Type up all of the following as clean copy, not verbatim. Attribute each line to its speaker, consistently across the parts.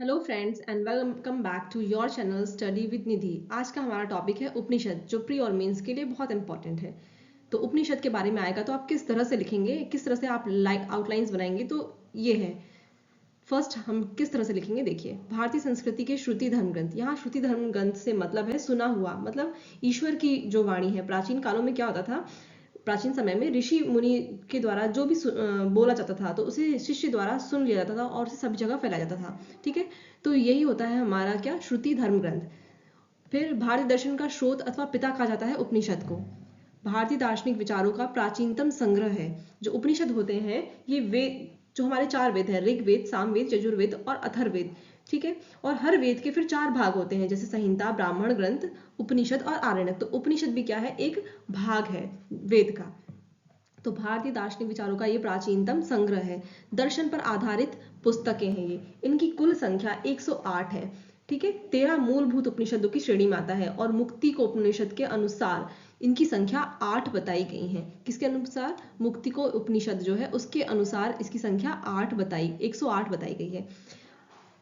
Speaker 1: Hello friends and welcome back to your channel study with Nidhi. आज का हमारा topic है उपनिषद, जो प्री और मेंस के लिए बहुत इंपॉर्टेंट है। तो उपनिषद के बारे में आएगा तो आप किस तरह से लिखेंगे, किस तरह से आप आउटलाइंस बनाएंगे, तो ये है। फर्स्ट हम किस तरह से लिखेंगे, देखिए। भारतीय संस्कृति के श्रुति धर्म ग्रंथ। यहाँ श्रुति धर्म ग्रंथ से मतलब है सुना हुआ, मतलब ईश्वर की जो वाणी है। प्राचीन कालों में क्या होता था, प्राचीन समय में ऋषि मुनि के द्वारा जो भी बोला जाता था तो उसे शिष्य द्वारा सुन लिया जाता था और उसे सभी जगह फैलाया जाता था। ठीक है, तो यही होता है हमारा क्या, श्रुति धर्म ग्रंथ। फिर भारतीय दर्शन का स्रोत अथवा पिता कहा जाता है उपनिषद को। भारतीय दार्शनिक विचारों का प्राचीनतम संग्रह है। जो उपनिषद होते हैं ये वेद, जो हमारे चार वेद हैं, ऋग्वेद, सामवेद, यजुर्वेद और अथर्ववेद। ठीक है, और हर वेद के फिर चार भाग होते हैं, जैसे संहिता, ब्राह्मण ग्रंथ, उपनिषद और आरण्यक। तो उपनिषद भी क्या है, एक भाग है वेद का। तो भारतीय दार्शनिक विचारों का ये प्राचीनतम संग्रह है। दर्शन पर आधारित पुस्तकें हैं ये। इनकी कुल संख्या 108 है। ठीक है, 13 मूलभूत उपनिषदों की श्रेणी में आता है और मुक्ति को उपनिषद के अनुसार इनकी संख्या 8 बताई गई है। किसके अनुसार, मुक्ति को उपनिषद जो है उसके अनुसार इसकी संख्या 108 बताई गई है।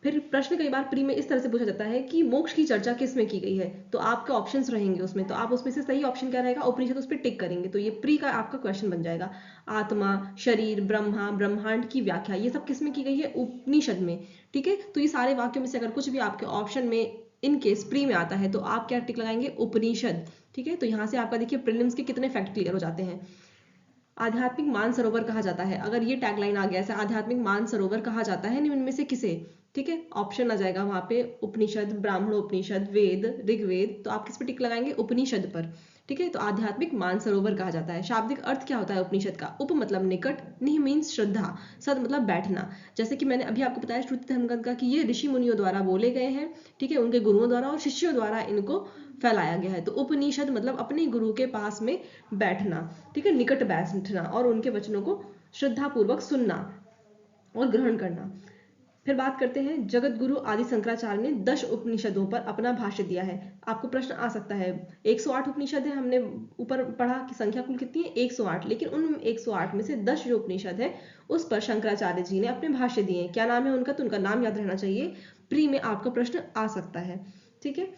Speaker 1: फिर प्रश्न कई बार प्री में इस तरह से पूछा जाता है कि मोक्ष की चर्चा किस में की गई है, तो आपके ऑप्शंस रहेंगे उसमें, तो आप उसमें से सही ऑप्शन क्या रहेगा, उपनिषद, उस पर टिक करेंगे, तो ये प्री का आपका क्वेश्चन बन जाएगा। आत्मा, शरीर, ब्रह्मा, ब्रह्मांड की व्याख्या, ये सब किस में की गई है, उपनिषद में। ठीक है, तो ये सारे वाक्यों में से अगर कुछ भी आपके ऑप्शन में इन केस प्री में आता है तो आप क्या टिक लगाएंगे, उपनिषद। ठीक है, तो यहाँ से आपका देखिए प्रीलिम्स के कितने फैक्ट क्लियर हो जाते हैं। आध्यात्मिक मानसरोवर कहा जाता है, अगर ये टैगलाइन आ गया ऐसे, आध्यात्मिक मानसरोवर कहा जाता है निम्न में से किसे। ठीक है, ऑप्शन आ जाएगा वहां पे, उपनिषद, ब्राह्मण उपनिषद, वेद, ऋग्वेद, तो आप किस पे टिक लगाएंगे, उपनिषद पर। ठीक है, तो आध्यात्मिक मानसरोवर कहा जाता है। शाब्दिक अर्थ क्या होता है उपनिषद का, उप मतलब निकट, निह मीन्स श्रद्धा, सद मतलब बैठना। जैसे कि मैंने अभी आपको बताया श्रुति धर्म ग्रंथ का कि ये ऋषि मुनियों द्वारा बोले गए हैं। ठीक है, उनके गुरुओं द्वारा और शिष्यों द्वारा इनको फैलाया गया है। तो उपनिषद मतलब अपने गुरु के पास में बैठना। ठीक है, निकट बैठना और उनके वचनों को श्रद्धापूर्वक सुनना और ग्रहण करना। फिर बात करते हैं, जगत गुरु आदि शंकराचार्य ने 10 उपनिषदों पर अपना भाष्य दिया है। आपको प्रश्न आ सकता है, 108 उपनिषद है, हमने ऊपर पढ़ा कि संख्या कुल कितनी है, 108, लेकिन उन 108 में से 10 जो उपनिषद है उस पर शंकराचार्य जी ने अपने भाष्य दिए हैं। क्या नाम है उनका, तो उनका नाम याद रहना चाहिए, प्री में आपका प्रश्न आ सकता है। ठीक है,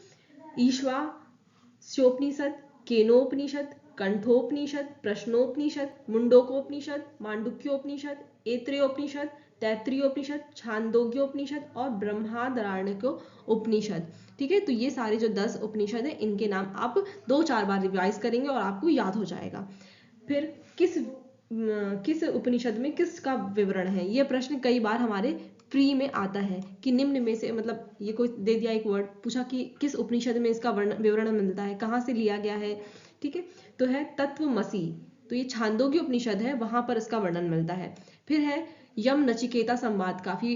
Speaker 1: ईश्वास्योपनिषद, केनोपनिषद, कंठोपनिषद, प्रश्नोपनिषद, मुंडकोपनिषद, मांडुक्योपनिषद, ऐत्रेयोपनिषद, तैत्तिरीयोपनिषद, छांदोग्योपनिषद और बृहदारण्यको उपनिषद। ठीक है, तो ये सारे जो 10 उपनिषद है इनके नाम आप 2-4 बार रिवाइज करेंगे और आपको याद हो जाएगा। फिर किस उपनिषद में किसका विवरण है, ये प्रश्न कई बार हमारे प्री में आता है कि निम्न में से, मतलब ये कोई दे दिया एक वर्ड, पूछा कि किस उपनिषद में इसका विवरण मिलता है, कहाँ से लिया गया है। ठीक है, तो है तत्वमसी, तो ये छांदोग्य उपनिषद है, वहां पर इसका वर्णन मिलता है। फिर है यम नचिकेता संवाद, काफी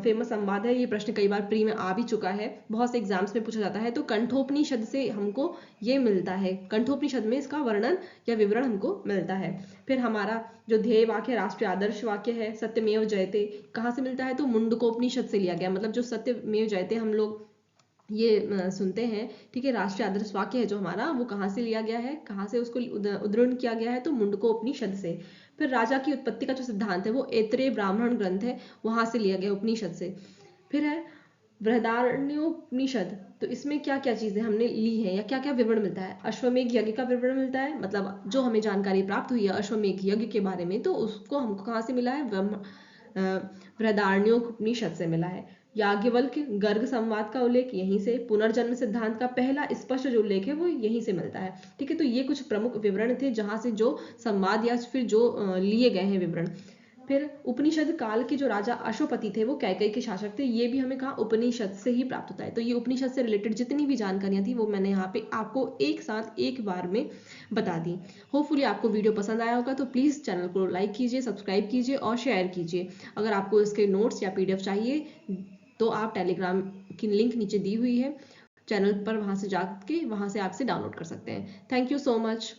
Speaker 1: फेमस संवाद है, ये प्रश्न कई बार प्री में आ भी चुका है, बहुत से एग्जाम्स में पूछा जाता है। तो कंठोपनिषद से हमको ये मिलता है, कंठोपनिषद में इसका वर्णन या विवरण हमको मिलता है। फिर हमारा जो ध्येय वाक्य, राष्ट्रीय आदर्श वाक्य है, सत्यमेव जयते, कहाँ से मिलता है, तो मुंडकोपनिषद से लिया गया। मतलब जो सत्यमेव जयते हम लोग ये सुनते हैं, ठीक है, राष्ट्रीय आदर्श वाक्य है जो हमारा, वो कहाँ से लिया गया है, कहाँ से उसको उद्धरण किया गया है, तो मुंडकोपनिषद से। फिर राजा की उत्पत्ति का जो सिद्धांत है वो ऐत्रेय ब्राह्मण ग्रंथ है, वहां से लिया गया, उपनिषद से। फिर है बृहदारण्योपनिषद, तो इसमें क्या क्या चीजें हमने ली हैं या क्या क्या विवरण मिलता है, अश्वमेघ यज्ञ का विवरण मिलता है, मतलब जो हमें जानकारी प्राप्त हुई है अश्वमेघ यज्ञ के बारे में, तो उसको हमको कहाँ से मिला है, बृहदारण्योपनिषद से मिला है। याज्ञवल्क्य गर्ग संवाद का उल्लेख यहीं से, पुनर्जन्म सिद्धांत का पहला स्पष्ट जो उल्लेख है वो यहीं से मिलता है। ठीक है, तो ये कुछ प्रमुख विवरण थे जहां से जो संवाद या फिर जो लिए गए हैं विवरण। फिर उपनिषद काल के जो राजा अश्वपति थे वो कैकेयी के शासक थे, ये भी हमें कहा उपनिषद से ही प्राप्त होता है। तो ये उपनिषद से रिलेटेड जितनी भी जानकारियां थी वो मैंने यहाँ पे आपको एक साथ एक बार में बता दी। होपफुली आपको वीडियो पसंद आया होगा, तो प्लीज़ चैनल को लाइक कीजिए, सब्सक्राइब कीजिए और शेयर कीजिए। अगर आपको इसके नोट्स या पीडीएफ चाहिए तो आप टेलीग्राम की लिंक नीचे दी हुई है चैनल पर, वहां से जाके वहां से आपसे डाउनलोड कर सकते हैं। Thank you so much.